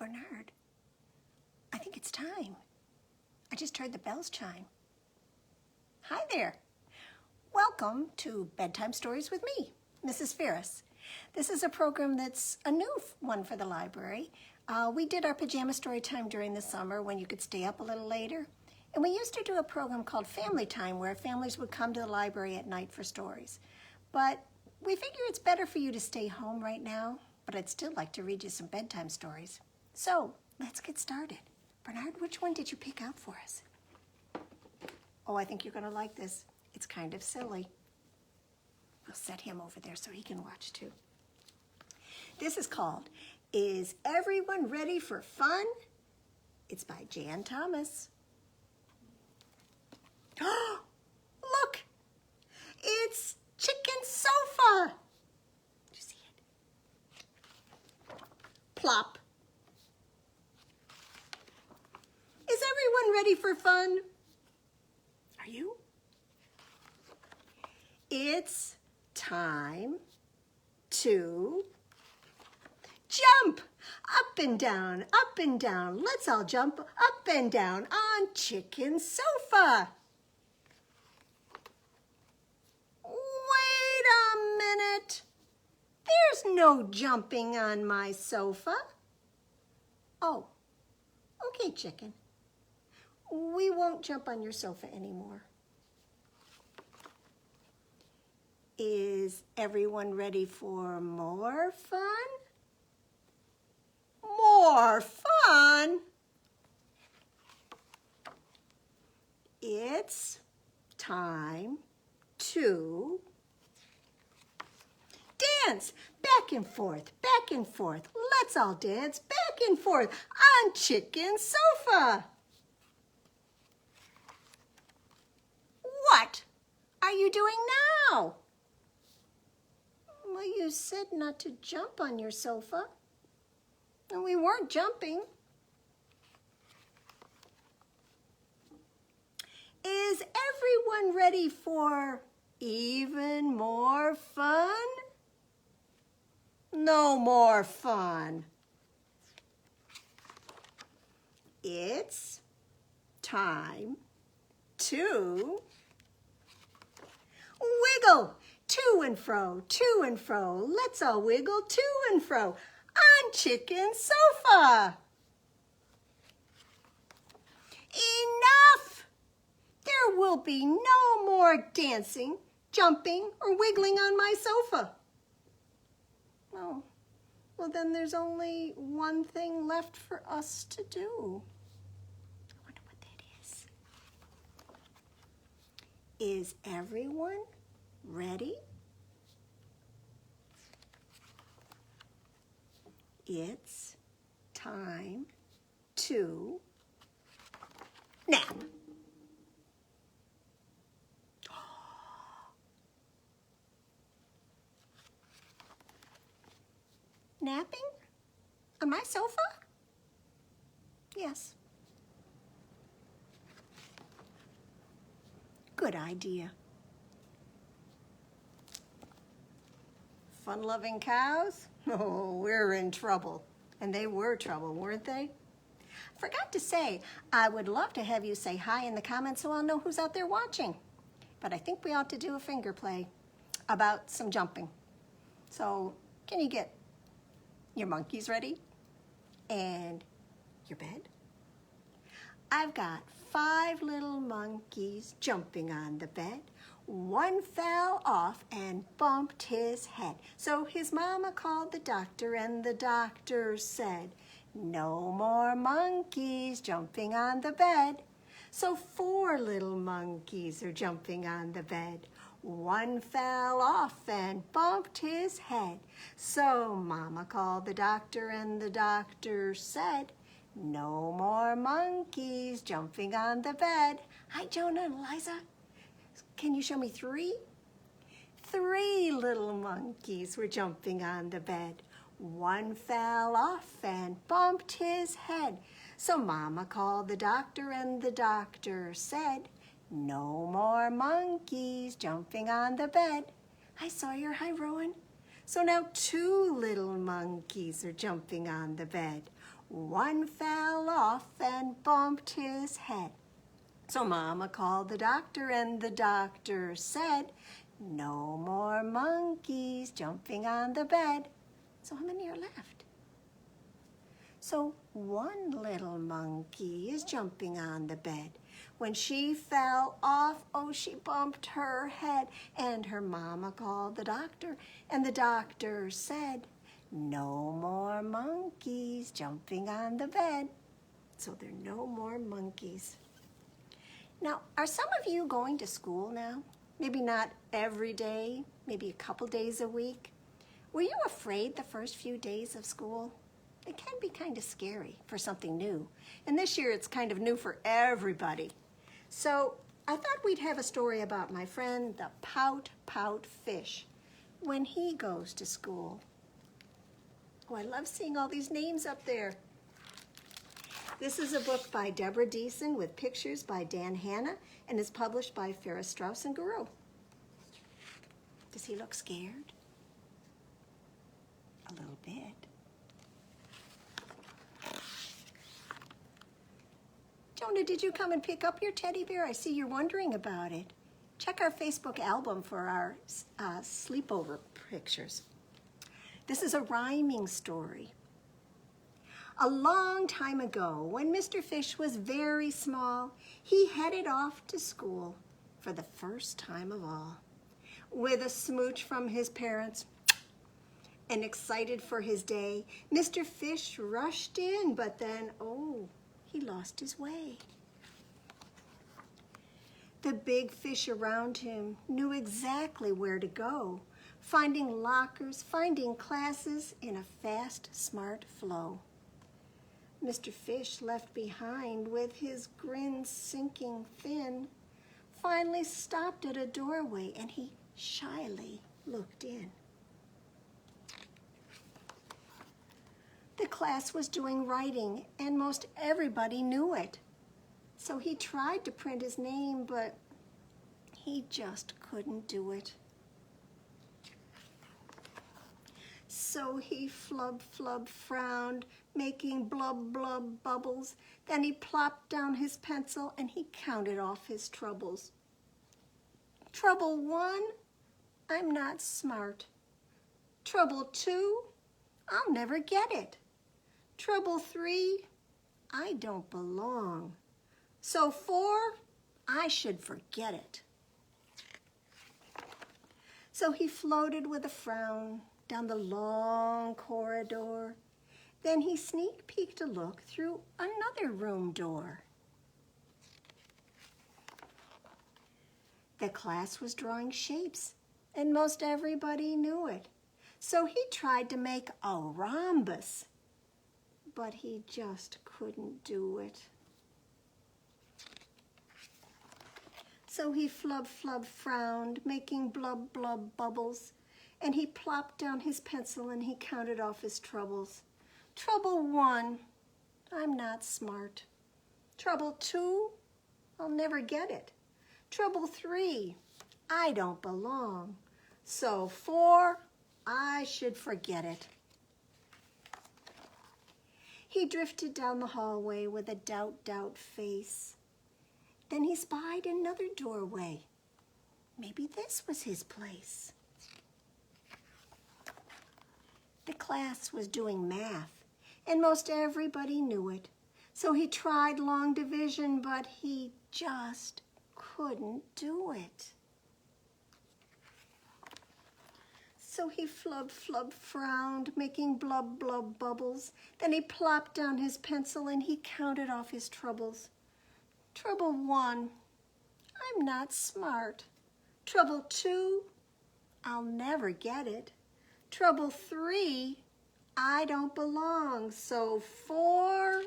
Bernard, I think it's time. I just heard the bells chime. Hi there. Welcome to Bedtime Stories with me, Mrs. Ferris. This is a program that's a new one for the library. We did our pajama story time during the summer when you could stay up a little later. And we used to do a program called Family Time where families would come to the library at night for stories. But we figure it's better for you to stay home right now, but I'd still like to read you some bedtime stories. So let's get started. Bernard, which one did you pick out for us? Oh, I think you're going to like this. It's kind of silly. I'll set him over there so he can watch too. This is called, Is Everyone Ready for Fun? It's by Jan Thomas. Oh, look! It's Chicken Sofa! Did you see it? Plop. Is everyone ready for fun? Are you? It's time to jump! Up and down, up and down. Let's all jump up and down on Chicken Sofa. Wait a minute. There's no jumping on my sofa. Oh, okay, Chicken. We won't jump on your sofa anymore. Is everyone ready for more fun? More fun? It's time to dance. Back and forth, back and forth. Let's all dance back and forth on Chicken Sofa. What are you doing now? Well, you said not to jump on your sofa. And we weren't jumping. Is everyone ready for even more fun? No more fun. It's time to wiggle to and fro, to and fro. Let's all wiggle to and fro on Chicken Sofa. Enough! There will be no more dancing, jumping, or wiggling on my sofa. Oh, well then there's only one thing left for us to do. I wonder what that is. Is everyone ready? It's time to nap. Napping? On my sofa? Yes. Good idea. Fun-loving cows? Oh, we're in trouble. And they were trouble, weren't they? Forgot to say, I would love to have you say hi in the comments so I'll know who's out there watching. But I think we ought to do a finger play about some jumping. So, can you get your monkeys ready? And your bed? I've got 5 little monkeys jumping on the bed. One fell off and bumped his head. So his mama called the doctor and the doctor said, no more monkeys jumping on the bed. So 4 little monkeys are jumping on the bed. One fell off and bumped his head. So mama called the doctor and the doctor said, no more monkeys jumping on the bed. Hi, Jonah and Liza. Can you show me 3? 3 little monkeys were jumping on the bed. One fell off and bumped his head. So mama called the doctor and the doctor said, no more monkeys jumping on the bed. Hi, Sawyer. Hi, Rowan. So now 2 little monkeys are jumping on the bed. One fell off and bumped his head. So Mama called the doctor, and the doctor said, no more monkeys jumping on the bed. So how many are left? So one little monkey is jumping on the bed. When she fell off, oh, she bumped her head. And her mama called the doctor, and the doctor said, no more monkeys jumping on the bed. So there are no more monkeys. Now, are some of you going to school now? Maybe not every day, maybe a couple days a week. Were you afraid the first few days of school? It can be kind of scary for something new. And this year it's kind of new for everybody. So I thought we'd have a story about my friend, the Pout-Pout fish, when he goes to school. Oh, I love seeing all these names up there. This is a book by Deborah Diesen with pictures by Dan Hanna and is published by Ferris, Straus, and Giroux. Does he look scared? A little bit. Jonah, did you come and pick up your teddy bear? I see you're wondering about it. Check our Facebook album for our sleepover pictures. This is a rhyming story. A long time ago, when Mr. Fish was very small, he headed off to school for the first time of all. With a smooch from his parents and excited for his day, Mr. Fish rushed in, but then, oh, he lost his way. The big fish around him knew exactly where to go, finding lockers, finding classes in a fast, smart flow. Mr. Fish, left behind with his grin sinking thin, finally stopped at a doorway and he shyly looked in. The class was doing writing and most everybody knew it. So he tried to print his name, but he just couldn't do it. So he flub frowned, making blub bubbles. Then he plopped down his pencil and he counted off his troubles. Trouble 1, I'm not smart. Trouble 2, I'll never get it. Trouble 3, I don't belong. So 4, I should forget it. So he floated with a frown down the long corridor. Then he sneak peeked a look through another room door. The class was drawing shapes, and most everybody knew it. So he tried to make a rhombus, but he just couldn't do it. So he flub frowned, making blub bubbles, and he plopped down his pencil and he counted off his troubles. Trouble 1, I'm not smart. Trouble 2, I'll never get it. Trouble 3, I don't belong. So 4, I should forget it. He drifted down the hallway with a doubt face. Then he spied another doorway. Maybe this was his place. The class was doing math, and most everybody knew it. So he tried long division, but he just couldn't do it. So he flub frowned, making blub bubbles. Then he plopped down his pencil and he counted off his troubles. Trouble 1, I'm not smart. Trouble 2, I'll never get it. Trouble 3, I don't belong. So 4,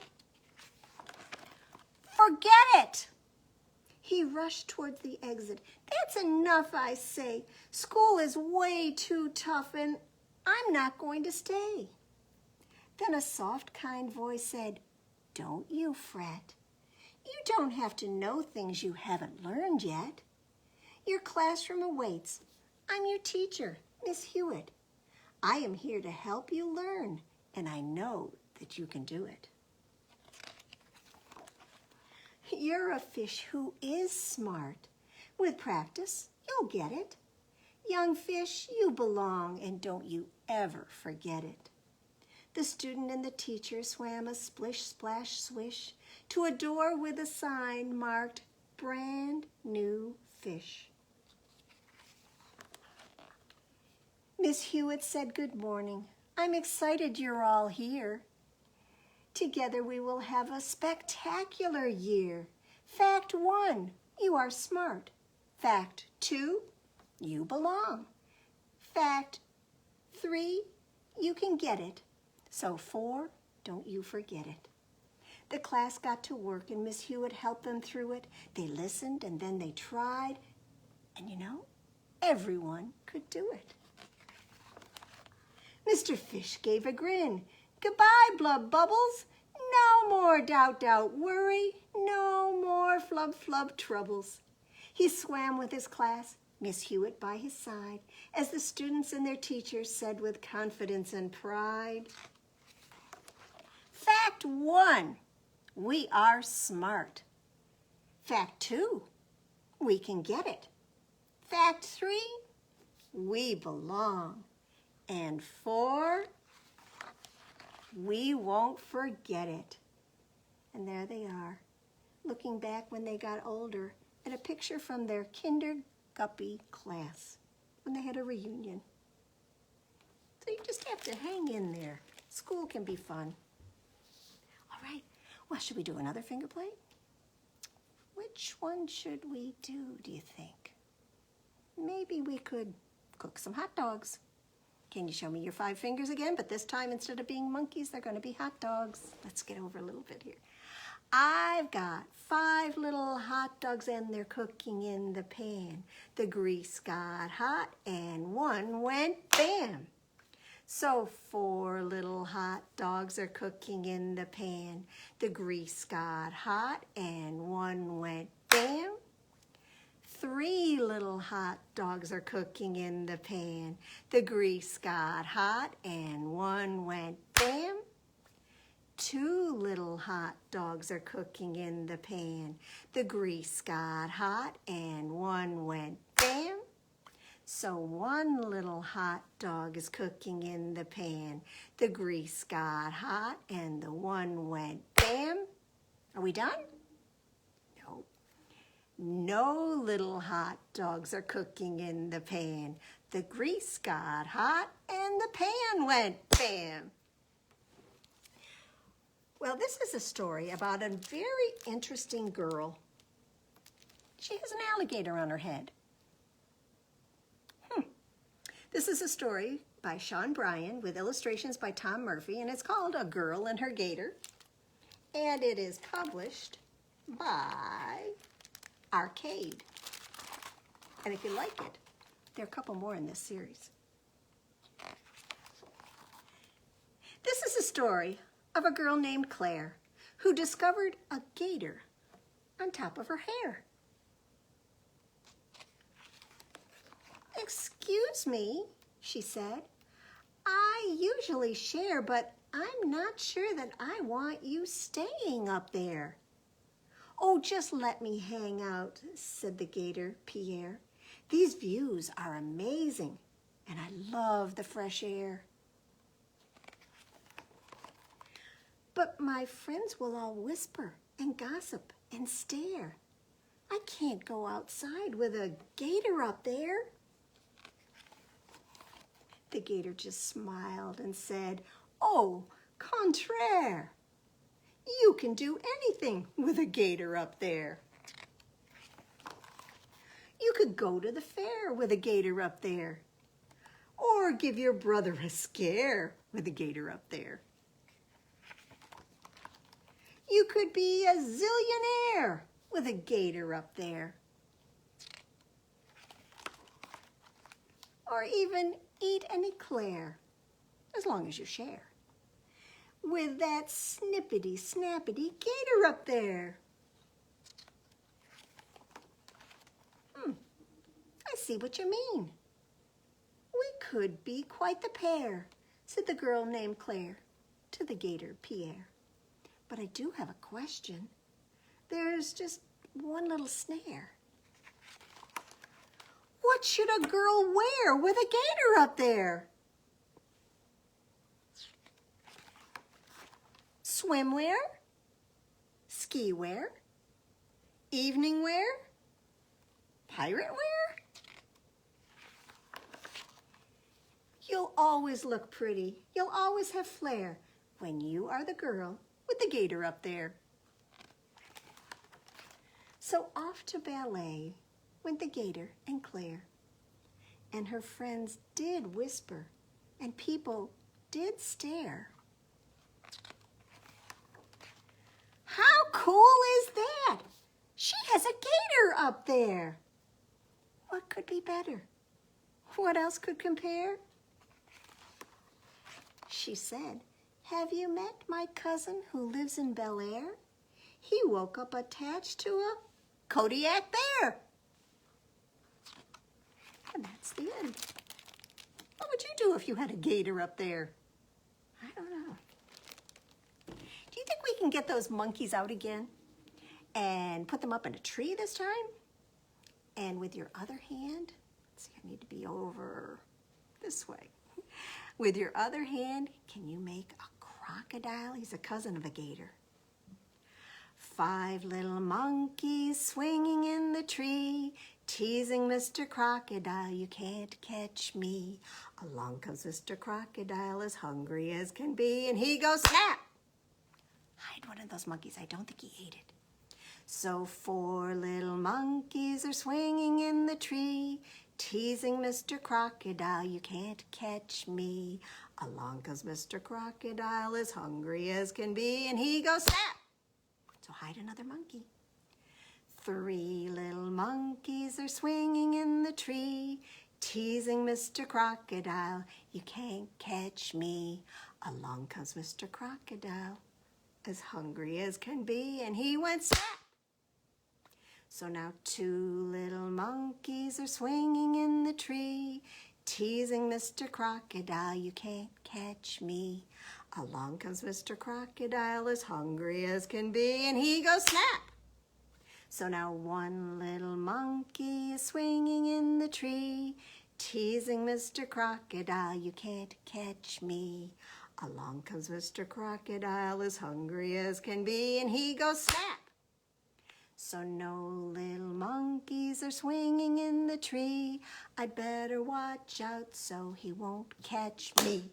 forget it. He rushed towards the exit. That's enough, I say. School is way too tough and I'm not going to stay. Then a soft, kind voice said, don't you fret. You don't have to know things you haven't learned yet. Your classroom awaits. I'm your teacher, Miss Hewitt. I am here to help you learn, and I know that you can do it. You're a fish who is smart. With practice, you'll get it. Young fish, you belong, and don't you ever forget it. The student and the teacher swam a splish, splash, swish to a door with a sign marked Brand New Fish. Miss Hewitt said good morning. I'm excited you're all here. Together we will have a spectacular year. Fact 1, you are smart. Fact 2, you belong. Fact 3, you can get it. So 4, don't you forget it. The class got to work and Miss Hewitt helped them through it. They listened and then they tried. And you know, everyone could do it. Mr. Fish gave a grin. Goodbye, Blub Bubbles. No more doubt, doubt, worry. No more flub, flub troubles. He swam with his class, Miss Hewitt by his side, as the students and their teachers said with confidence and pride. Fact 1, we are smart. Fact 2, we can get it. Fact 3, we belong. And 4, we won't forget it. And there they are, looking back when they got older at a picture from their kinderguppy class when they had a reunion. So you just have to hang in there. School can be fun. All right, well, should we do another finger play? Which one should we do you think? Maybe we could cook some hot dogs. Can you show me your 5 fingers again? But this time, instead of being monkeys, they're going to be hot dogs. Let's get over a little bit here. I've got 5 little hot dogs and they're cooking in the pan. The grease got hot and one went bam. So 4 little hot dogs are cooking in the pan. The grease got hot and one went bam. 3 little hot dogs are cooking in the pan. The grease got hot and one went bam. 2 little hot dogs are cooking in the pan. The grease got hot and one went bam. So 1 little hot dog is cooking in the pan. The grease got hot and the one went bam. Are we done? No little hot dogs are cooking in the pan. The grease got hot and the pan went bam. Well, this is a story about a very interesting girl. She has an alligator on her head. This is a story by Bryan with illustrations by Tom Murphy, and it's called A Girl and Her Gator. And it is published by Arcade. And if you like it, there are a couple more in this series. This is a story of a girl named Claire who discovered a gator on top of her hair. "Excuse me," she said. "I usually share, but I'm not sure that I want you staying up there." "Oh, just let me hang out," said the gator, Pierre. "These views are amazing, and I love the fresh air." "But my friends will all whisper and gossip and stare. I can't go outside with a gator up there." The gator just smiled and said, "Au contraire. You can do anything with a gator up there. You could go to the fair with a gator up there, or give your brother a scare with a gator up there. You could be a zillionaire with a gator up there, or even eat an eclair, as long as you share, with that snippity-snappity gator up there." "I see what you mean. We could be quite the pair," said the girl named Claire to the gator Pierre. "But I do have a question. there's just one little snare. What should a girl wear with a gator up there? Swimwear? Ski wear? Evening wear? Pirate wear? You'll always look pretty. You'll always have flair when you are the girl with the gator up there. So off to ballet went the gator and Claire. And her friends did whisper, and people did stare. How cool is that? She has a gator up there. What could be better? What else could compare? She said, have you met my cousin who lives in Bel Air? He woke up attached to a Kodiak bear. And that's the end. What would you do if you had a gator up there? I don't know. Do you think we can get those monkeys out again and put them up in a tree this time? And with your other hand, let's see, I need to be over this way. With your other hand, can you make a crocodile? He's a cousin of a gator. 5 little monkeys swinging in the tree, teasing Mr. Crocodile, you can't catch me. Along comes Mr. Crocodile, as hungry as can be, and he goes snap. Hide one of those monkeys, I don't think he ate it. So 4 little monkeys are swinging in the tree, teasing Mr. Crocodile, you can't catch me. Along comes Mr. Crocodile, as hungry as can be, and he goes snap. So hide another monkey. 3 little monkeys are swinging in the tree, teasing Mr. Crocodile, you can't catch me. Along comes Mr. Crocodile, as hungry as can be, and he went snap. So now 2 little monkeys are swinging in the tree, teasing Mr. Crocodile, you can't catch me. Along comes Mr. Crocodile, as hungry as can be, and he goes snap. So now 1 little monkey is swinging in the tree, teasing Mr. Crocodile, you can't catch me. Along comes Mr. Crocodile, as hungry as can be, and he goes snap. So no little monkeys are swinging in the tree, I'd better watch out so he won't catch me.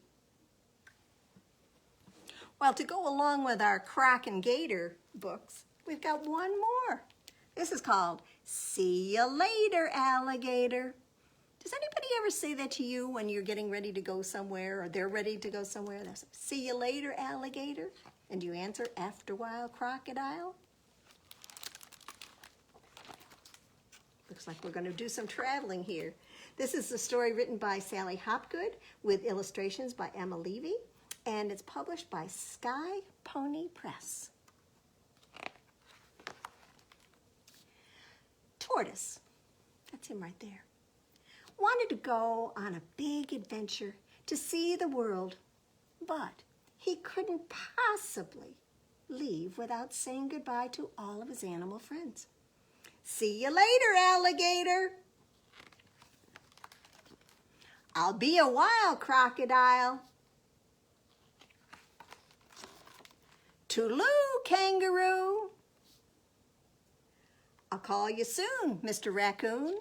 Well, to go along with our Croc and Gator books, we've got one more. This is called See You Later, Alligator. Does anybody ever say that to you when you're getting ready to go somewhere or they're ready to go somewhere? They'll say, see you later, alligator. And do you answer, after a while, crocodile? Looks like we're going to do some traveling here. This is a story written by Sally Hopgood with illustrations by Emma Levy, and it's published by Sky Pony Press. Tortoise, that's him right there, wanted to go on a big adventure to see the world, but he couldn't possibly leave without saying goodbye to all of his animal friends. See you later, alligator. I'll be a while, crocodile. Toodaloo, kangaroo. I'll call you soon, Mr. Raccoon.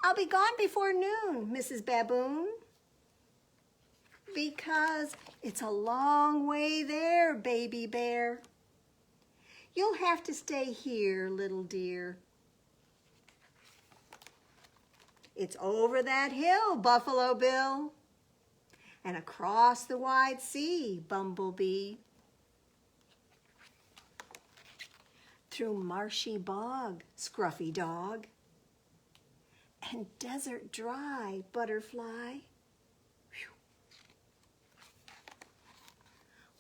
I'll be gone before noon, Mrs. Baboon. Because it's a long way there, baby bear. You'll have to stay here, little dear. It's over that hill, Buffalo Bill, and across the wide sea, Bumblebee. Through marshy bog, Scruffy Dog, and desert dry, Butterfly. Whew.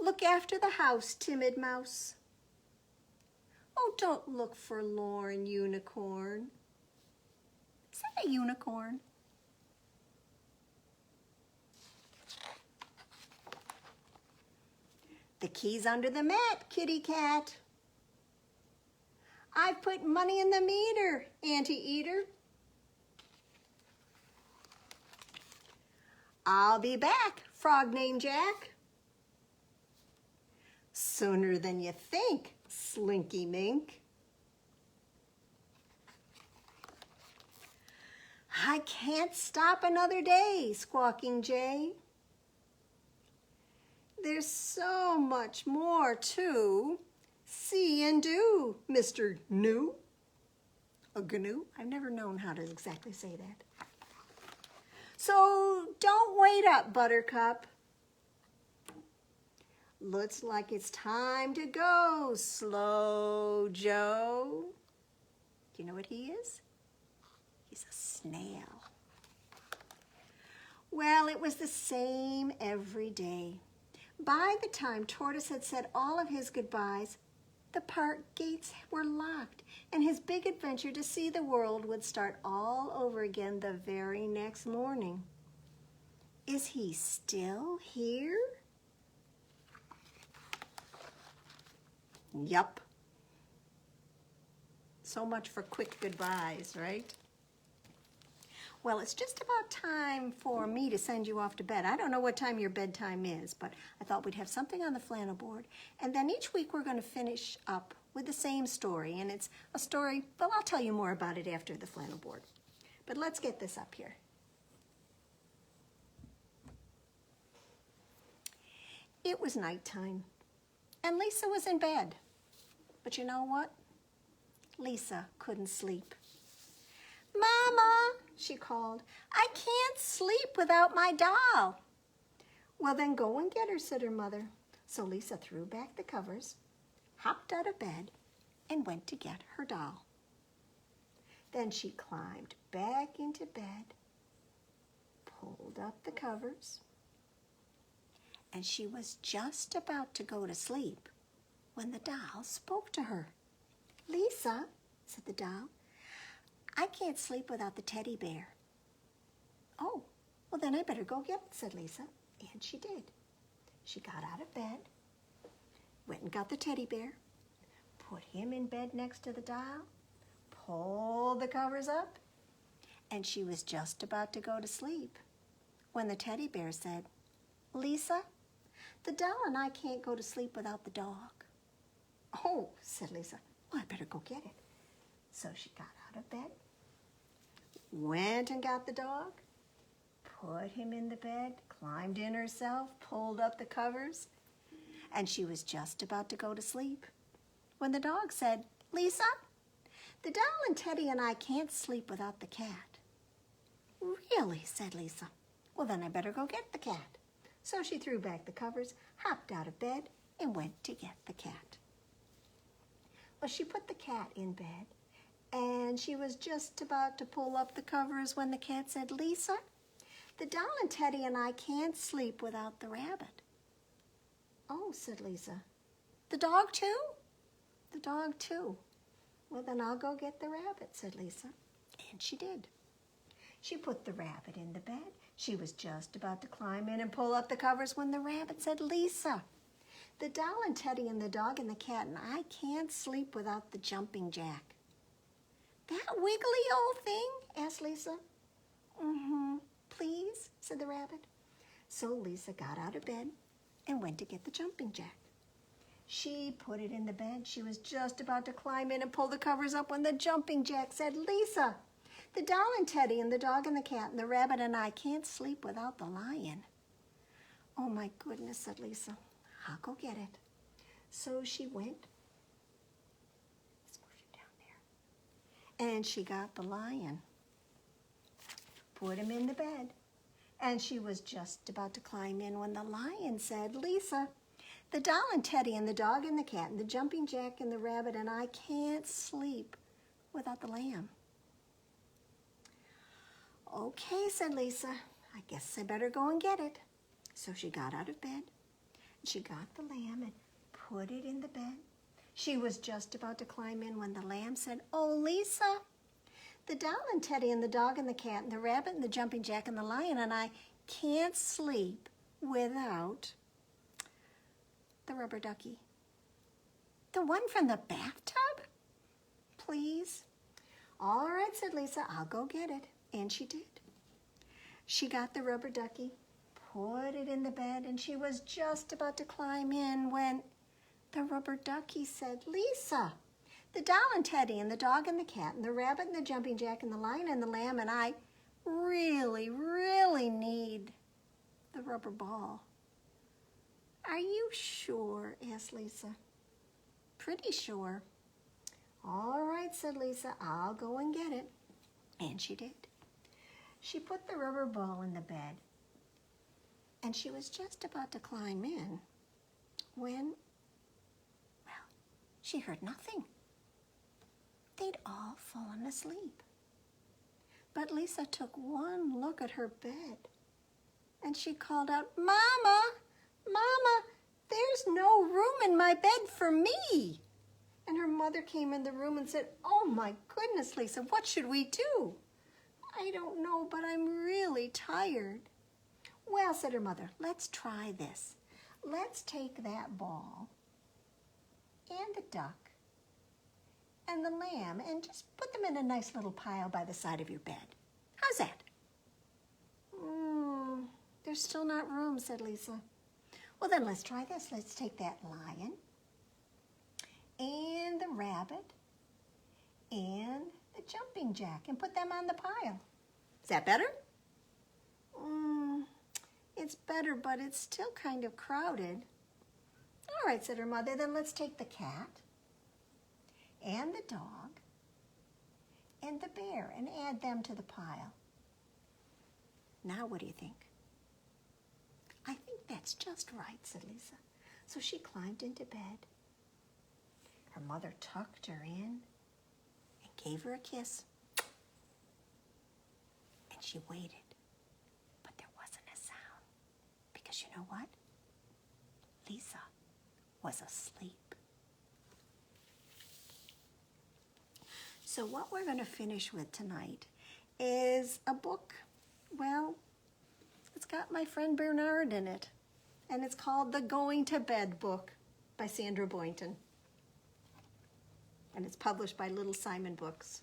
Look after the house, Timid Mouse. Oh, don't look forlorn, Unicorn. Is that a unicorn? The key's under the mat, kitty cat. I've put money in the meter, anteater. I'll be back, frog named Jack. Sooner than you think, Slinky Mink. I can't stop another day, Squawking Jay. There's so much more to see and do, Mr. Gnu. A Gnu? I've never known how to exactly say that. So don't wait up, Buttercup. Looks like it's time to go, Slow Joe. Do you know what he is? He's a snail. Well, it was the same every day. By the time Tortoise had said all of his goodbyes, the park gates were locked, and his big adventure to see the world would start all over again the very next morning. Is he still here? Yup. So much for quick goodbyes, right? Well, it's just about time for me to send you off to bed. I don't know what time your bedtime is, but I thought we'd have something on the flannel board. And then each week we're going to finish up with the same story. And it's a story, well, I'll tell you more about it after the flannel board. But let's get this up here. It was nighttime, and Lisa was in bed. But you know what? Lisa couldn't sleep. Mama, she called, I can't sleep without my doll. Well, then go and get her, said her mother. So Lisa threw back the covers, hopped out of bed, and went to get her doll. Then she climbed back into bed, pulled up the covers, and she was just about to go to sleep when the doll spoke to her. Lisa, said the doll, I can't sleep without the teddy bear. Oh, well then I better go get it, said Lisa. And she did. She got out of bed, went and got the teddy bear, put him in bed next to the doll, pulled the covers up, and she was just about to go to sleep when the teddy bear said, Lisa, the doll and I can't go to sleep without the dog. Oh, said Lisa, well, I better go get it. So she got out of bed, went and got the dog, put him in the bed, climbed in herself, pulled up the covers, and she was just about to go to sleep when the dog said, Lisa, the doll and Teddy and I can't sleep without the cat. Really, said Lisa. Well, then I better go get the cat. So she threw back the covers, hopped out of bed, and went to get the cat. Well, she put the cat in bed, and she was just about to pull up the covers when the cat said, Lisa, the doll and Teddy and I can't sleep without the rabbit. Oh, said Lisa. The dog too? The dog too. Well, then I'll go get the rabbit, said Lisa. And she did. She put the rabbit in the bed. She was just about to climb in and pull up the covers when the rabbit said, Lisa, the doll and Teddy and the dog and the cat and I can't sleep without the jumping jack. That wiggly old thing? Asked Lisa. Please, said the rabbit. So Lisa got out of bed and went to get the jumping jack. She put it in the bed. She was just about to climb in and pull the covers up when the jumping jack said, Lisa, the doll and Teddy and the dog and the cat and the rabbit and I can't sleep without the lion. Oh my goodness, said Lisa. I'll go get it. So she went. Let's move you down there. And she got the lion. Put him in the bed. And she was just about to climb in when the lion said, Lisa, the doll and Teddy and the dog and the cat and the jumping jack and the rabbit and I can't sleep without the lamb. Okay, said Lisa, I guess I better go and get it. So she got out of bed. She got the lamb and put it in the bed. She was just about to climb in when the lamb said, oh, Lisa, the doll and Teddy and the dog and the cat and the rabbit and the jumping jack and the lion and I can't sleep without the rubber ducky. The one from the bathtub? Please? All right, said Lisa, I'll go get it. And she did. She got the rubber ducky, put it in the bed, and she was just about to climb in when the rubber ducky said, Lisa, the doll and Teddy and the dog and the cat and the rabbit and the jumping jack and the lion and the lamb and I really, really need the rubber ball. Are you sure? Asked Lisa. Pretty sure. All right, said Lisa, I'll go and get it. And she did. She put the rubber ball in the bed, and she was just about to climb in when, well, she heard nothing. They'd all fallen asleep. But Lisa took one look at her bed, and she called out, Mama, Mama, there's no room in my bed for me. And her mother came in the room and said, oh my goodness, Lisa, what should we do? I don't know, but I'm really tired. Well, said her mother, let's try this. Let's take that ball and the duck and the lamb and just put them in a nice little pile by the side of your bed. How's that? There's still not room, said Lisa. Well, then let's try this. Let's take that lion and the rabbit and the jumping jack and put them on the pile. Is that better? It's better, but it's still kind of crowded. All right, said her mother, then let's take the cat and the dog and the bear and add them to the pile. Now what do you think? I think that's just right, said Lisa. So she climbed into bed. Her mother tucked her in and gave her a kiss. And she waited, but there wasn't a sound. Because you know what? Lisa was asleep. So what we're going to finish with tonight is a book. Well, it's got my friend Bernard in it. And it's called The Going to Bed Book by Sandra Boynton. And it's published by Little Simon Books.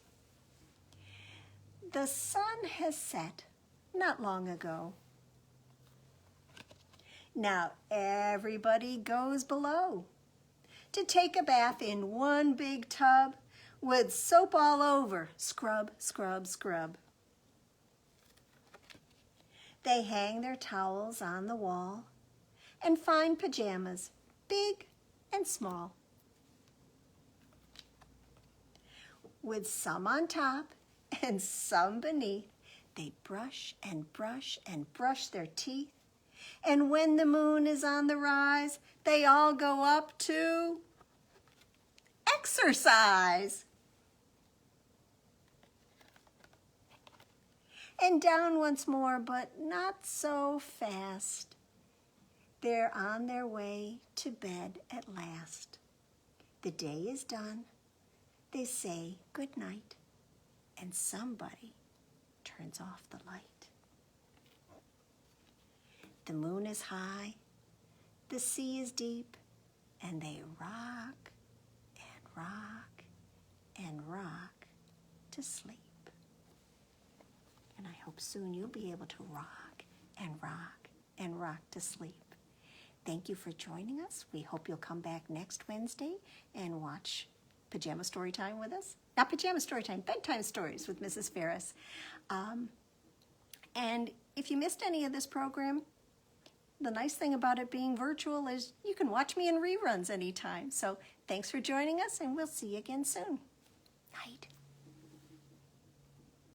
The sun has set not long ago. Now everybody goes below to take a bath in one big tub with soap all over. Scrub, scrub, scrub. They hang their towels on the wall and find pajamas, big and small. With some on top and some beneath, they brush and brush and brush their teeth. And when the moon is on the rise, they all go up to exercise. And down once more, but not so fast. They're on their way to bed at last. The day is done. They say good night, and somebody turns off the light. The moon is high, the sea is deep, and they rock and rock and rock to sleep. And I hope soon you'll be able to rock and rock and rock to sleep. Thank you for joining us. We hope you'll come back next Wednesday and watch Pajama Story Time with us. Not Pajama Story Time, Bedtime Stories with Mrs. Ferris. And if you missed any of this program, the nice thing about it being virtual is you can watch me in reruns anytime. So thanks for joining us, and we'll see you again soon. Night.